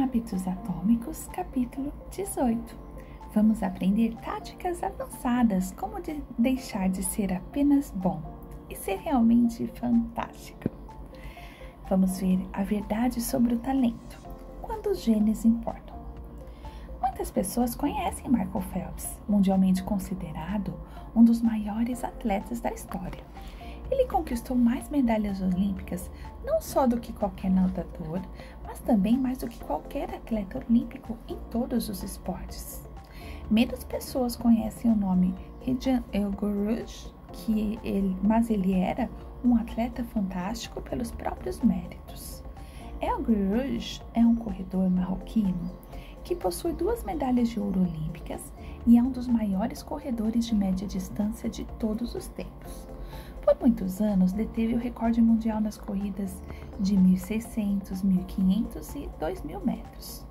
Hábitos Atômicos, capítulo 18. Vamos aprender táticas avançadas, como deixar de ser apenas bom e ser realmente fantástico. Vamos ver a verdade sobre o talento, quando os genes importam. Muitas pessoas conhecem Michael Phelps, mundialmente considerado um dos maiores atletas da história. Ele conquistou mais medalhas olímpicas, não só do que qualquer nadador, mas também mais do que qualquer atleta olímpico em todos os esportes. Menos pessoas conhecem o nome Eugene El-Gurouj, mas ele era um atleta fantástico pelos próprios méritos. El-Gurouj é um corredor marroquino que possui 2 medalhas de ouro olímpicas e é um dos maiores corredores de média distância de todos os tempos. Por muitos anos, deteve o recorde mundial nas corridas de 1.600, 1.500 e 2.000 metros.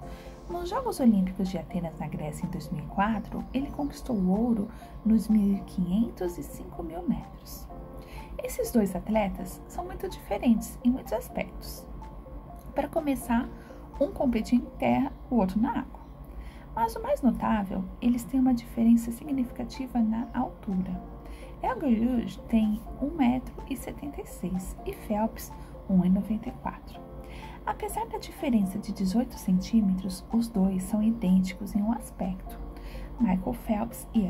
Nos Jogos Olímpicos de Atenas, na Grécia, em 2004, ele conquistou o ouro nos 1.500 e 5.000 metros. Esses 2 atletas são muito diferentes em muitos aspectos. Para começar, um compete em terra, o outro na água. Mas o mais notável, eles têm uma diferença significativa na altura. El-Gurouj tem 1,76 m e Phelps 1,94 m. Apesar da diferença de 18 centímetros, os dois são idênticos em um aspecto. Michael Phelps e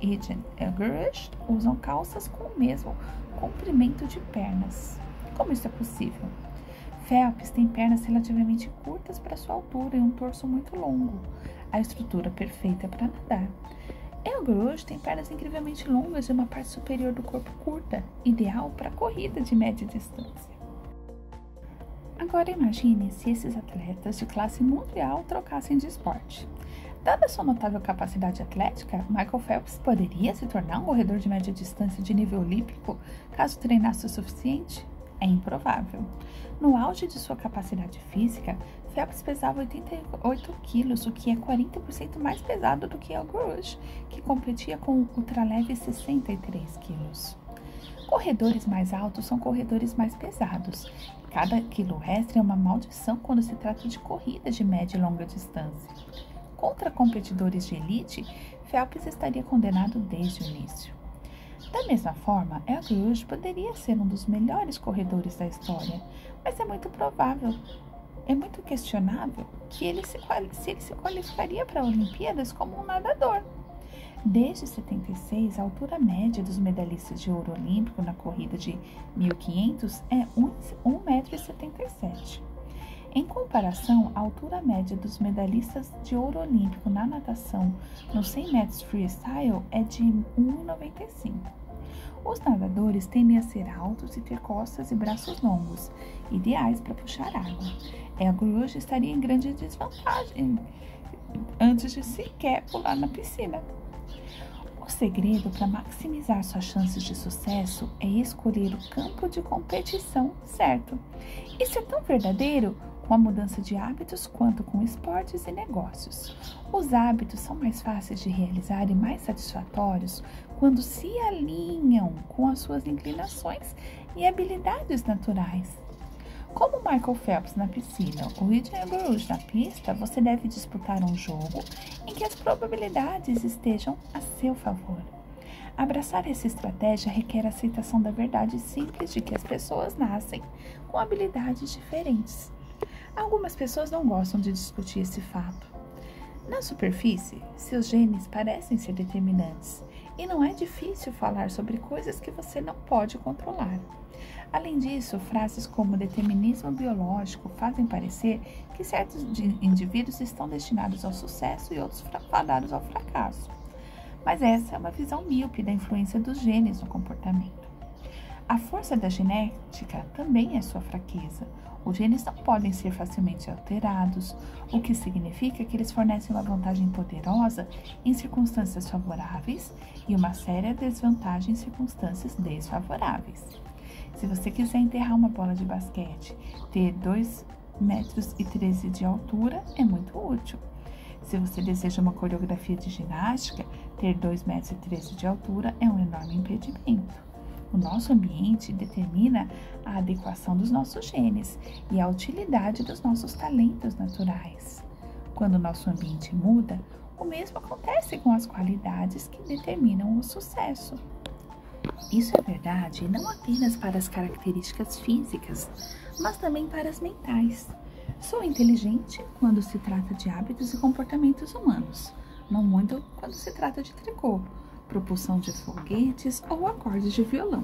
Eugene El-Gurouj usam calças com o mesmo comprimento de pernas. Como isso é possível? Phelps tem pernas relativamente curtas para sua altura e um torso muito longo, a estrutura perfeita para nadar. El-Gurouj tem pernas incrivelmente longas e uma parte superior do corpo curta, ideal para corrida de média distância. Agora imagine se esses atletas de classe mundial trocassem de esporte. Dada sua notável capacidade atlética, Michael Phelps poderia se tornar um corredor de média distância de nível olímpico caso treinasse o suficiente? É improvável. No auge de sua capacidade física, Phelps pesava 88 quilos, o que é 40% mais pesado do que El-Gurouj, que competia com o ultraleve 63 quilos. Corredores mais altos são corredores mais pesados. Cada quilo extra é uma maldição quando se trata de corridas de média e longa distância. Contra competidores de elite, Phelps estaria condenado desde o início. Da mesma forma, El-Gurouj poderia ser um dos melhores corredores da história, mas é muito questionável que se ele se qualificaria para Olimpíadas como um nadador. Desde 76, a altura média dos medalhistas de ouro olímpico na corrida de 1.500 é 1,77 m. Em comparação, a altura média dos medalhistas de ouro olímpico na natação nos 100 metros freestyle é de 1,95 m. Os nadadores tendem a ser altos e ter costas e braços longos, ideais para puxar água. El-Gurouj estaria em grande desvantagem antes de sequer pular na piscina. O segredo para maximizar suas chances de sucesso é escolher o campo de competição certo. Isso é tão verdadeiro com a mudança de hábitos quanto com esportes e negócios. Os hábitos são mais fáceis de realizar e mais satisfatórios quando se alinham com as suas inclinações e habilidades naturais. Como Michael Phelps na piscina ou Eugene El-Gurouj na pista, você deve disputar um jogo em que as probabilidades estejam a seu favor. Abraçar essa estratégia requer a aceitação da verdade simples de que as pessoas nascem com habilidades diferentes. Algumas pessoas não gostam de discutir esse fato. Na superfície, seus genes parecem ser determinantes, e não é difícil falar sobre coisas que você não pode controlar. Além disso, frases como determinismo biológico fazem parecer que certos indivíduos estão destinados ao sucesso e outros fadados ao fracasso. Mas essa é uma visão míope da influência dos genes no comportamento. A força da genética também é sua fraqueza. Os genes não podem ser facilmente alterados, o que significa que eles fornecem uma vantagem poderosa em circunstâncias favoráveis e uma séria desvantagem em circunstâncias desfavoráveis. Se você quiser enterrar uma bola de basquete, ter 2,13 metros de altura é muito útil. Se você deseja uma coreografia de ginástica, ter 2,13 metros de altura é um enorme impedimento. O nosso ambiente determina a adequação dos nossos genes e a utilidade dos nossos talentos naturais. Quando o nosso ambiente muda, o mesmo acontece com as qualidades que determinam o sucesso. Isso é verdade não apenas para as características físicas, mas também para as mentais. Sou inteligente quando se trata de hábitos e comportamentos humanos, não muito quando se trata de tricô, propulsão de foguetes ou acordes de violão.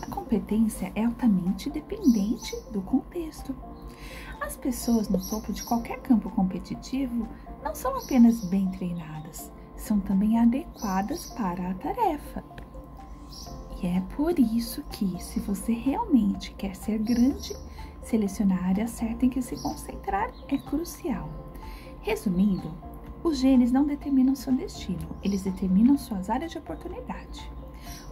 A competência é altamente dependente do contexto. As pessoas no topo de qualquer campo competitivo não são apenas bem treinadas, são também adequadas para a tarefa. E é por isso que, se você realmente quer ser grande, selecionar a área certa em que se concentrar é crucial. Resumindo, os genes não determinam seu destino, eles determinam suas áreas de oportunidade.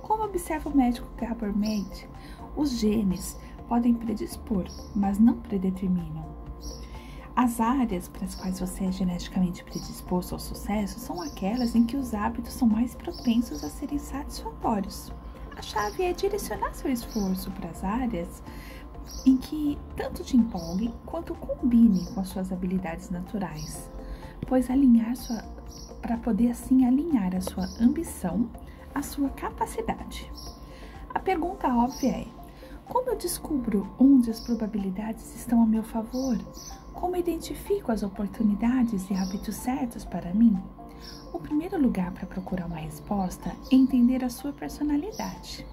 Como observa o médico Gabor Mate, os genes podem predispor, mas não predeterminam. As áreas para as quais você é geneticamente predisposto ao sucesso são aquelas em que os hábitos são mais propensos a serem satisfatórios. A chave é direcionar seu esforço para as áreas em que tanto te empolguem quanto combinem com as suas habilidades naturais, pois para poder assim alinhar a sua ambição à sua capacidade. A pergunta óbvia é: como eu descubro onde as probabilidades estão a meu favor? Como identifico as oportunidades e hábitos certos para mim? O primeiro lugar para procurar uma resposta é entender a sua personalidade.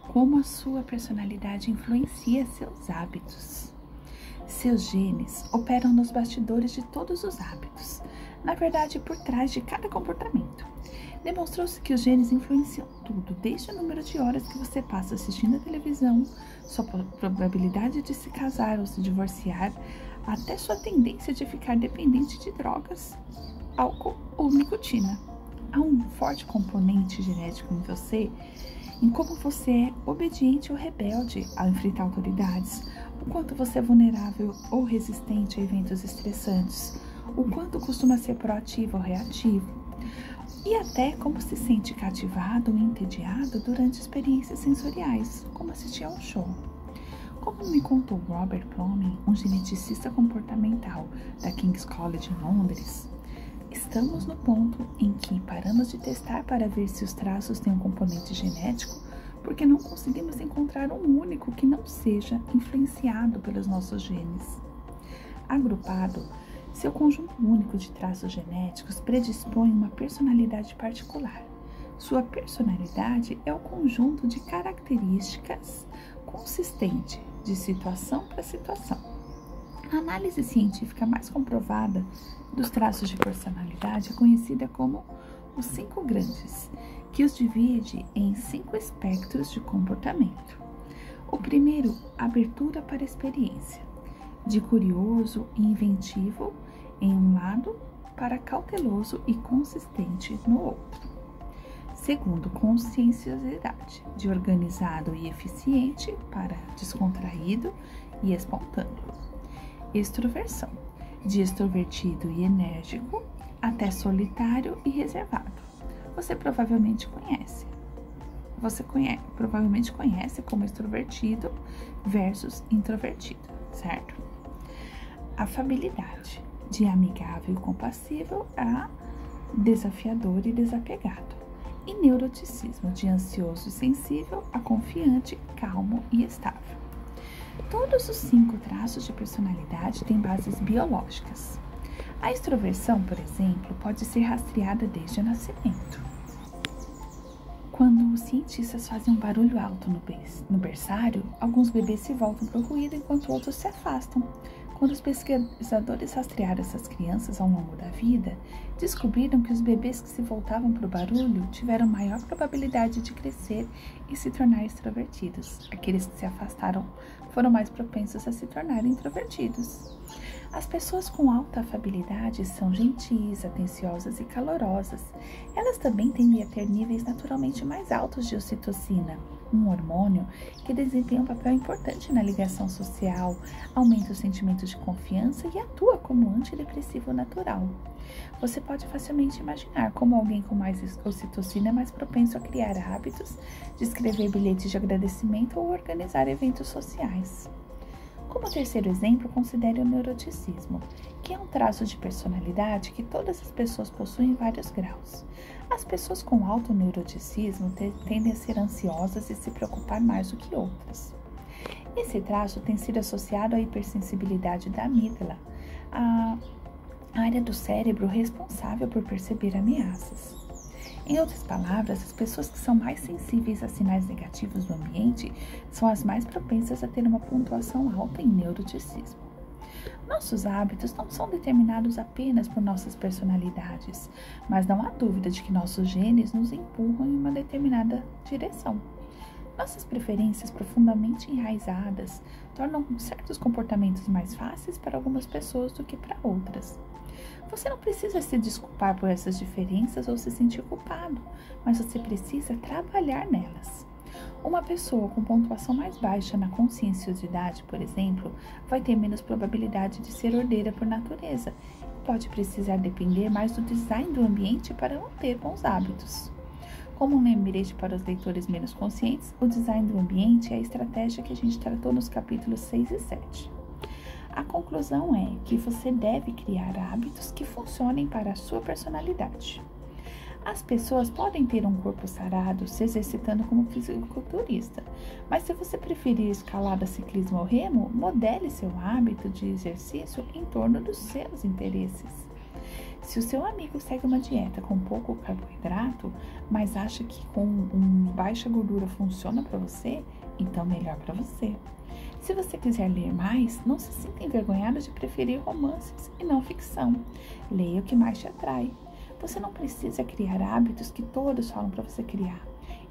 Como a sua personalidade influencia seus hábitos. Seus genes operam nos bastidores de todos os hábitos, na verdade, por trás de cada comportamento. Demonstrou-se que os genes influenciam tudo, desde o número de horas que você passa assistindo a televisão, sua probabilidade de se casar ou se divorciar, até sua tendência de ficar dependente de drogas, álcool ou nicotina. Há um forte componente genético em você, em como você é obediente ou rebelde ao enfrentar autoridades, o quanto você é vulnerável ou resistente a eventos estressantes, o quanto costuma ser proativo ou reativo, e até como se sente cativado ou entediado durante experiências sensoriais, como assistir a um show. Como me contou Robert Plomin, um geneticista comportamental da King's College em Londres, estamos no ponto em que paramos de testar para ver se os traços têm um componente genético, porque não conseguimos encontrar um único que não seja influenciado pelos nossos genes. Agrupado, seu conjunto único de traços genéticos predispõe uma personalidade particular. Sua personalidade é o conjunto de características consistente de situação para situação. A análise científica mais comprovada dos traços de personalidade é conhecida como os 5 grandes, que os divide em 5 espectros de comportamento. O primeiro, abertura para a experiência, de curioso e inventivo em um lado para cauteloso e consistente no outro. Segundo, conscienciosidade, de organizado e eficiente para descontraído e espontâneo. Extroversão, de extrovertido e enérgico até solitário e reservado. Você provavelmente conhece como extrovertido versus introvertido, certo? Afabilidade, de amigável e compassível a desafiador e desapegado. E neuroticismo, de ansioso e sensível a confiante, calmo e estável. Todos os 5 traços de personalidade têm bases biológicas. A extroversão, por exemplo, pode ser rastreada desde o nascimento. Quando os cientistas fazem um barulho alto no berçário, alguns bebês se voltam para o ruído enquanto outros se afastam. Quando os pesquisadores rastrearam essas crianças ao longo da vida, descobriram que os bebês que se voltavam para o barulho tiveram maior probabilidade de crescer e se tornar extrovertidos. Aqueles que se afastaram foram mais propensos a se tornarem introvertidos. As pessoas com alta afabilidade são gentis, atenciosas e calorosas. Elas também tendem a ter níveis naturalmente mais altos de ocitocina, um hormônio que desempenha um papel importante na ligação social, aumenta o sentimento de confiança e atua como antidepressivo natural. Você pode facilmente imaginar como alguém com mais ocitocina é mais propenso a criar hábitos, de escrever bilhetes de agradecimento ou organizar eventos sociais. Como terceiro exemplo, considere o neuroticismo, que é um traço de personalidade que todas as pessoas possuem em vários graus. As pessoas com alto neuroticismo tendem a ser ansiosas e se preocupar mais do que outras. Esse traço tem sido associado à hipersensibilidade da amígdala, a área do cérebro responsável por perceber ameaças. Em outras palavras, as pessoas que são mais sensíveis a sinais negativos do ambiente são as mais propensas a ter uma pontuação alta em neuroticismo. Nossos hábitos não são determinados apenas por nossas personalidades, mas não há dúvida de que nossos genes nos empurram em uma determinada direção. Nossas preferências profundamente enraizadas tornam certos comportamentos mais fáceis para algumas pessoas do que para outras. Você não precisa se desculpar por essas diferenças ou se sentir culpado, mas você precisa trabalhar nelas. Uma pessoa com pontuação mais baixa na conscienciosidade, por exemplo, vai ter menos probabilidade de ser ordeira por natureza e pode precisar depender mais do design do ambiente para manter bons hábitos. Como um lembrete para os leitores menos conscientes, o design do ambiente é a estratégia que a gente tratou nos capítulos 6 e 7. A conclusão é que você deve criar hábitos que funcionem para a sua personalidade. As pessoas podem ter um corpo sarado se exercitando como fisiculturista, mas se você preferir escalada, ciclismo ou remo, modele seu hábito de exercício em torno dos seus interesses. Se o seu amigo segue uma dieta com pouco carboidrato, mas acha que com baixa gordura funciona para você, então melhor para você. Se você quiser ler mais, não se sinta envergonhado de preferir romances e não ficção. Leia o que mais te atrai. Você não precisa criar hábitos que todos falam para você criar.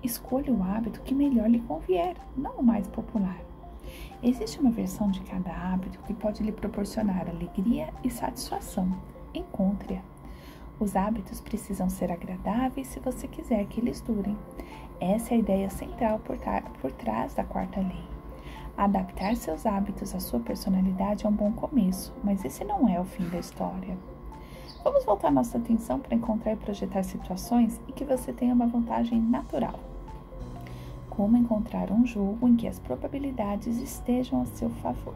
Escolha o hábito que melhor lhe convier, não o mais popular. Existe uma versão de cada hábito que pode lhe proporcionar alegria e satisfação. Encontre-a. Os hábitos precisam ser agradáveis se você quiser que eles durem. Essa é a ideia central por trás da quarta lei. Adaptar seus hábitos à sua personalidade é um bom começo, mas esse não é o fim da história. Vamos voltar nossa atenção para encontrar e projetar situações em que você tenha uma vantagem natural. Como encontrar um jogo em que as probabilidades estejam a seu favor.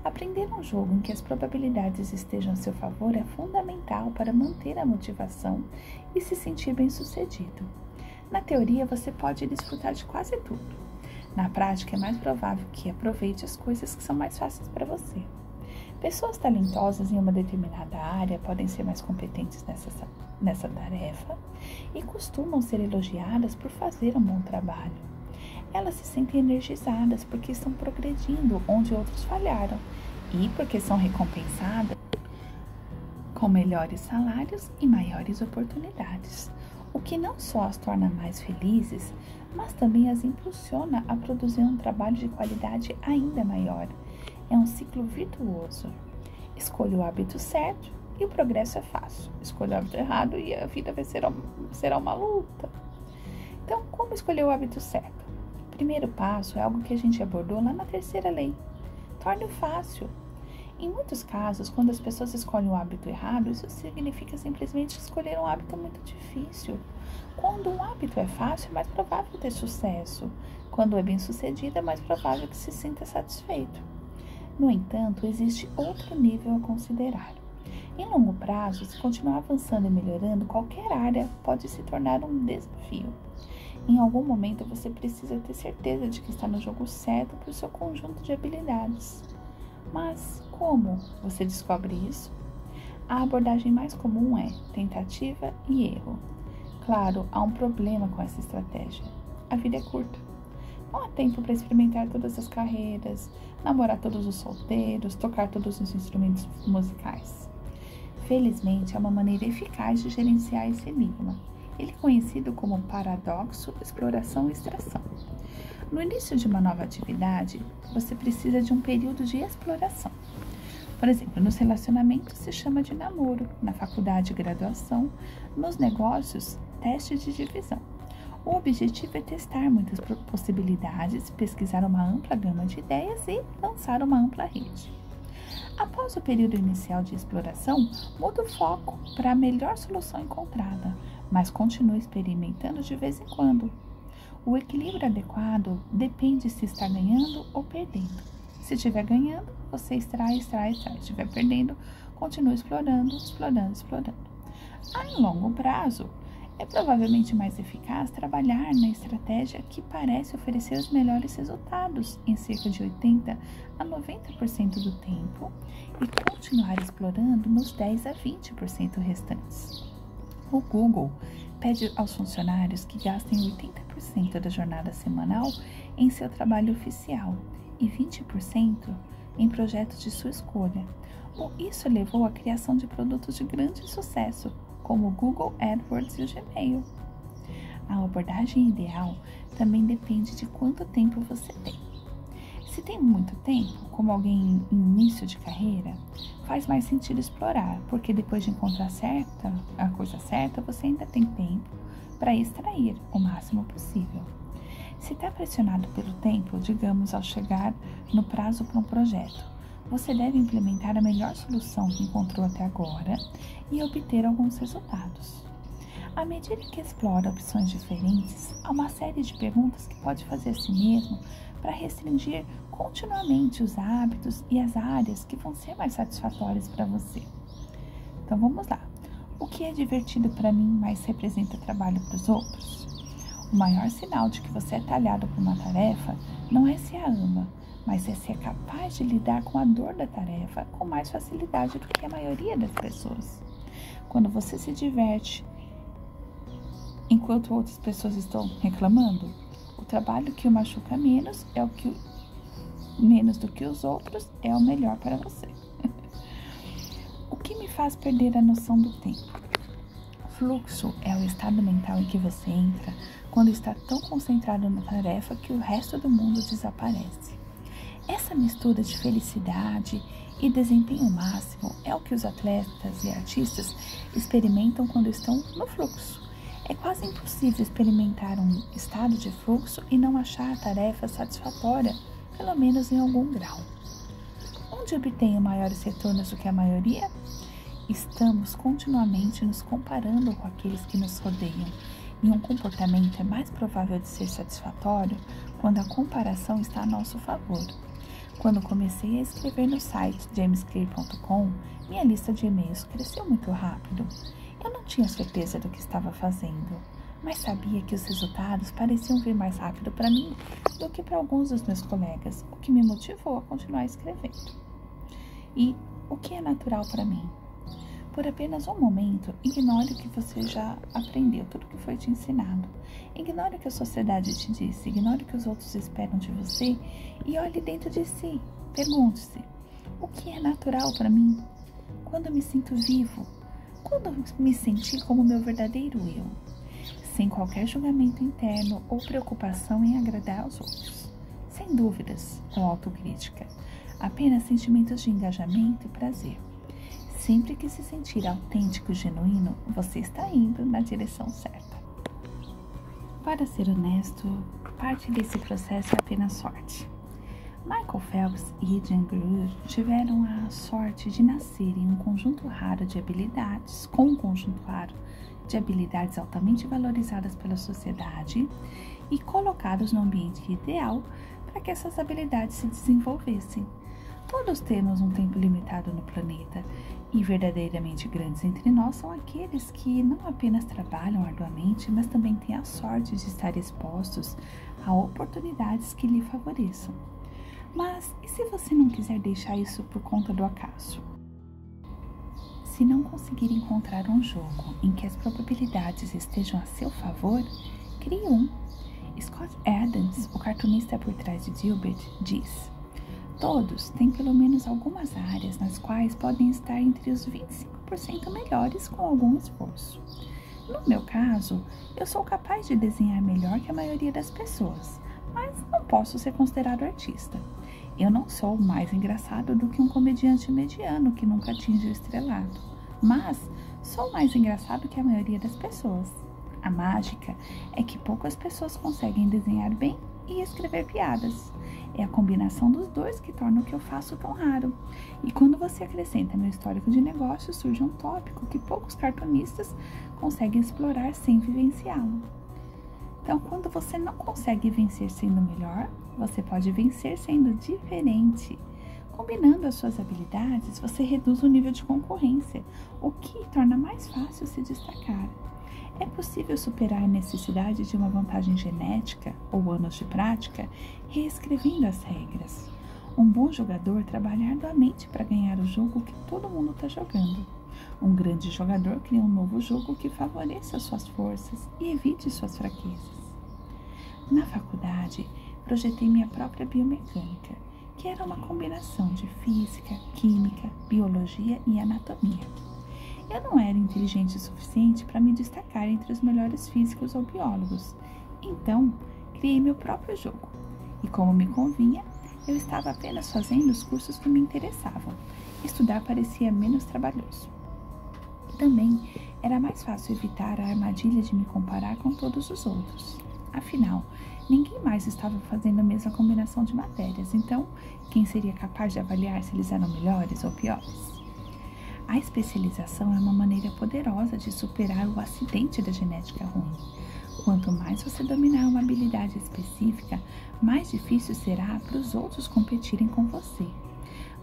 Aprender um jogo em que as probabilidades estejam a seu favor é fundamental para manter a motivação e se sentir bem-sucedido. Na teoria, você pode desfrutar de quase tudo. Na prática, é mais provável que aproveite as coisas que são mais fáceis para você. Pessoas talentosas em uma determinada área podem ser mais competentes nessa tarefa e costumam ser elogiadas por fazer um bom trabalho. Elas se sentem energizadas porque estão progredindo onde outros falharam e porque são recompensadas com melhores salários e maiores oportunidades, o que não só as torna mais felizes, mas também as impulsiona a produzir um trabalho de qualidade ainda maior. É um ciclo virtuoso. Escolha o hábito certo e o progresso é fácil. Escolha o hábito errado e a vida será uma luta. Então, como escolher o hábito certo? O primeiro passo é algo que a gente abordou lá na terceira lei. Torne-o fácil. Em muitos casos, quando as pessoas escolhem o hábito errado, isso significa simplesmente escolher um hábito muito difícil. Quando um hábito é fácil, é mais provável ter sucesso. Quando é bem sucedido, é mais provável que se sinta satisfeito. No entanto, existe outro nível a considerar. Em longo prazo, se continuar avançando e melhorando, qualquer área pode se tornar um desafio. Em algum momento, você precisa ter certeza de que está no jogo certo para o seu conjunto de habilidades. Mas como você descobre isso? A abordagem mais comum é tentativa e erro. Claro, há um problema com essa estratégia. A vida é curta. Não há tempo para experimentar todas as carreiras, namorar todos os solteiros, tocar todos os instrumentos musicais. Felizmente, há uma maneira eficaz de gerenciar esse enigma. Ele é conhecido como paradoxo, exploração e extração. No início de uma nova atividade, você precisa de um período de exploração. Por exemplo, nos relacionamentos se chama de namoro, na faculdade, graduação, nos negócios, teste de divisão. O objetivo é testar muitas possibilidades, pesquisar uma ampla gama de ideias e lançar uma ampla rede. Após o período inicial de exploração, muda o foco para a melhor solução encontrada, mas continua experimentando de vez em quando. O equilíbrio adequado depende se está ganhando ou perdendo. Se estiver ganhando, você extrai. Se estiver perdendo, continua explorando. A longo prazo, é provavelmente mais eficaz trabalhar na estratégia que parece oferecer os melhores resultados em cerca de 80 a 90% do tempo e continuar explorando nos 10 a 20% restantes. O Google pede aos funcionários que gastem 80% da jornada semanal em seu trabalho oficial e 20% em projetos de sua escolha. Isso levou à criação de produtos de grande sucesso, como o Google AdWords e o Gmail. A abordagem ideal também depende de quanto tempo você tem. Se tem muito tempo, como alguém em início de carreira, faz mais sentido explorar, porque depois de encontrar a coisa certa, você ainda tem tempo para extrair o máximo possível. Se está pressionado pelo tempo, digamos ao chegar no prazo para um projeto, você deve implementar a melhor solução que encontrou até agora e obter alguns resultados. À medida que explora opções diferentes, há uma série de perguntas que pode fazer a si mesmo para restringir continuamente os hábitos e as áreas que vão ser mais satisfatórias para você. Então vamos lá. O que é divertido para mim, mas representa trabalho para os outros? O maior sinal de que você é talhado por uma tarefa não é se a ama, mas é ser capaz de lidar com a dor da tarefa com mais facilidade do que a maioria das pessoas. Quando você se diverte enquanto outras pessoas estão reclamando, o trabalho que o machuca menos do que os outros é o melhor para você. O que me faz perder a noção do tempo? Fluxo é o estado mental em que você entra quando está tão concentrado na tarefa que o resto do mundo desaparece. Essa mistura de felicidade e desempenho máximo é o que os atletas e artistas experimentam quando estão no fluxo. É quase impossível experimentar um estado de fluxo e não achar a tarefa satisfatória, pelo menos em algum grau. Onde obtenho maiores retornos do que a maioria? Estamos continuamente nos comparando com aqueles que nos rodeiam, e um comportamento é mais provável de ser satisfatório quando a comparação está a nosso favor. Quando comecei a escrever no site jamesclear.com, minha lista de e-mails cresceu muito rápido. Eu não tinha certeza do que estava fazendo, mas sabia que os resultados pareciam vir mais rápido para mim do que para alguns dos meus colegas, o que me motivou a continuar escrevendo. E o que é natural para mim? Por apenas um momento, ignore o que você já aprendeu, tudo que foi te ensinado. Ignore o que a sociedade te disse, ignore o que os outros esperam de você e olhe dentro de si. Pergunte-se, o que é natural para mim? Quando me sinto vivo? Quando me senti como meu verdadeiro eu? Sem qualquer julgamento interno ou preocupação em agradar aos outros. Sem dúvidas ou autocrítica. Apenas sentimentos de engajamento e prazer. Sempre que se sentir autêntico e genuíno, você está indo na direção certa. Para ser honesto, parte desse processo é apenas sorte. Michael Phelps e Adrian Brewer tiveram a sorte de nascer em um conjunto raro de habilidades, altamente valorizadas pela sociedade e colocados no ambiente ideal para que essas habilidades se desenvolvessem. Todos temos um tempo limitado no planeta e verdadeiramente grandes entre nós são aqueles que não apenas trabalham arduamente, mas também têm a sorte de estar expostos a oportunidades que lhe favoreçam. Mas e se você não quiser deixar isso por conta do acaso? Se não conseguir encontrar um jogo em que as probabilidades estejam a seu favor, crie um. Scott Adams, o cartunista por trás de Dilbert, diz: todos têm pelo menos algumas áreas nas quais podem estar entre os 25% melhores com algum esforço. No meu caso, eu sou capaz de desenhar melhor que a maioria das pessoas, mas não posso ser considerado artista. Eu não sou mais engraçado do que um comediante mediano que nunca atinge o estrelado, mas sou mais engraçado que a maioria das pessoas. Por A mágica é que poucas pessoas conseguem desenhar bem e escrever piadas. É a combinação dos dois que torna o que eu faço tão raro. E quando você acrescenta meu histórico de negócio, surge um tópico que poucos cartunistas conseguem explorar sem vivenciá-lo. Então, quando você não consegue vencer sendo melhor, você pode vencer sendo diferente. Combinando as suas habilidades, você reduz o nível de concorrência, o que torna mais fácil se destacar. É possível superar a necessidade de uma vantagem genética ou anos de prática, reescrevendo as regras. Um bom jogador trabalha arduamente para ganhar o jogo que todo mundo está jogando. Um grande jogador cria um novo jogo que favoreça suas forças e evite suas fraquezas. Na faculdade, projetei minha própria biomecânica, que era uma combinação de física, química, biologia e anatomia. Eu não era inteligente o suficiente para me destacar entre os melhores físicos ou biólogos, então criei meu próprio jogo. E como me convinha, eu estava apenas fazendo os cursos que me interessavam. Estudar parecia menos trabalhoso. Também era mais fácil evitar a armadilha de me comparar com todos os outros. Afinal, ninguém mais estava fazendo a mesma combinação de matérias, então quem seria capaz de avaliar se eles eram melhores ou piores? A especialização é uma maneira poderosa de superar o acidente da genética ruim. Quanto mais você dominar uma habilidade específica, mais difícil será para os outros competirem com você.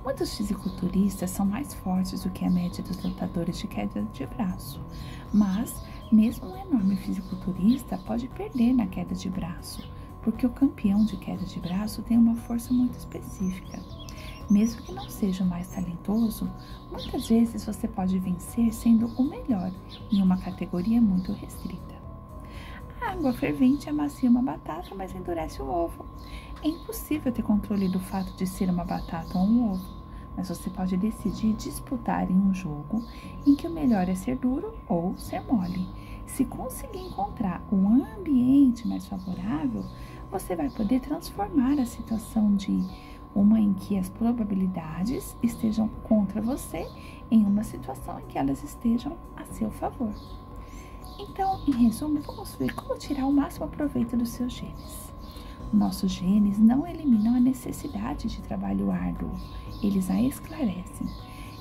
Muitos fisiculturistas são mais fortes do que a média dos lutadores de queda de braço, mas mesmo um enorme fisiculturista pode perder na queda de braço, porque o campeão de queda de braço tem uma força muito específica. Mesmo que não seja o mais talentoso, muitas vezes você pode vencer sendo o melhor em uma categoria muito restrita. A água fervente amacia uma batata, mas endurece o ovo. É impossível ter controle do fato de ser uma batata ou um ovo, mas você pode decidir disputar em um jogo em que o melhor é ser duro ou ser mole. Se conseguir encontrar um ambiente mais favorável, você vai poder transformar a situação de uma em que as probabilidades estejam contra você em uma situação em que elas estejam a seu favor. Então, em resumo, vamos ver como tirar o máximo proveito dos seus genes. Nossos genes não eliminam a necessidade de trabalho árduo, eles a esclarecem.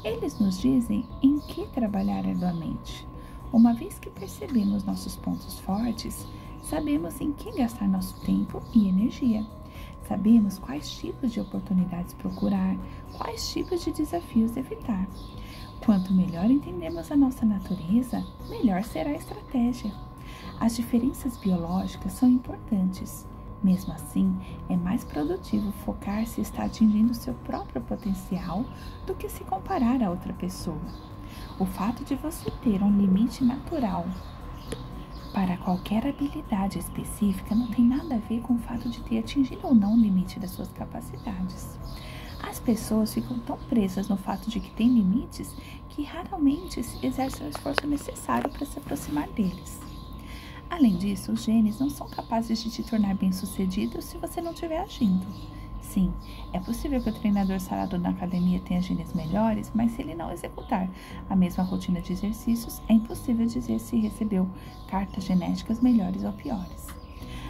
Eles nos dizem em que trabalhar arduamente. Uma vez que percebemos nossos pontos fortes, sabemos em que gastar nosso tempo e energia. Sabemos quais tipos de oportunidades procurar, quais tipos de desafios evitar. Quanto melhor entendemos a nossa natureza, melhor será a estratégia. As diferenças biológicas são importantes. Mesmo assim, é mais produtivo focar se está atingindo seu próprio potencial do que se comparar a outra pessoa. O fato de você ter um limite natural para qualquer habilidade específica não tem nada a ver com o fato de ter atingido ou não o limite das suas capacidades. As pessoas ficam tão presas no fato de que têm limites que raramente exercem o esforço necessário para se aproximar deles. Além disso, os genes não são capazes de te tornar bem-sucedido se você não estiver agindo. Sim, é possível que o treinador sarado na academia tenha genes melhores, mas se ele não executar a mesma rotina de exercícios, é impossível dizer se recebeu cartas genéticas melhores ou piores.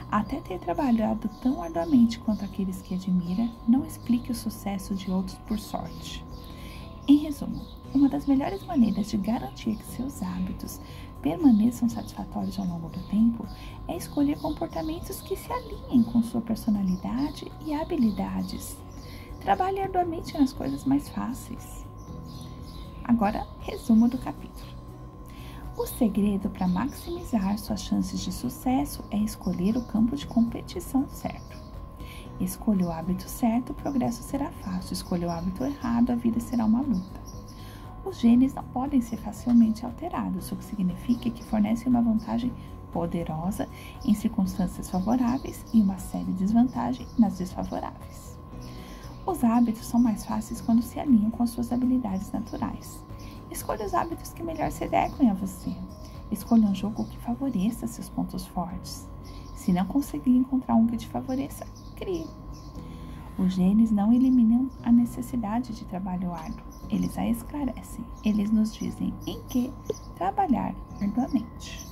Até ter trabalhado tão arduamente quanto aqueles que admira, não explique o sucesso de outros por sorte. Em resumo, uma das melhores maneiras de garantir que seus hábitos permaneçam satisfatórios ao longo do tempo é escolher comportamentos que se alinhem com sua personalidade e habilidades. Trabalhe arduamente nas coisas mais fáceis. Agora, resumo do capítulo. O segredo para maximizar suas chances de sucesso é escolher o campo de competição certo. Escolha o hábito certo, o progresso será fácil. Escolha o hábito errado, a vida será uma luta. Os genes não podem ser facilmente alterados, o que significa que fornecem uma vantagem poderosa em circunstâncias favoráveis e uma séria desvantagem nas desfavoráveis. Os hábitos são mais fáceis quando se alinham com as suas habilidades naturais. Escolha os hábitos que melhor se adequem a você. Escolha um jogo que favoreça seus pontos fortes. Se não conseguir encontrar um que te favoreça, crie. Os genes não eliminam a necessidade de trabalho árduo, eles a esclarecem. Eles nos dizem em que trabalhar arduamente.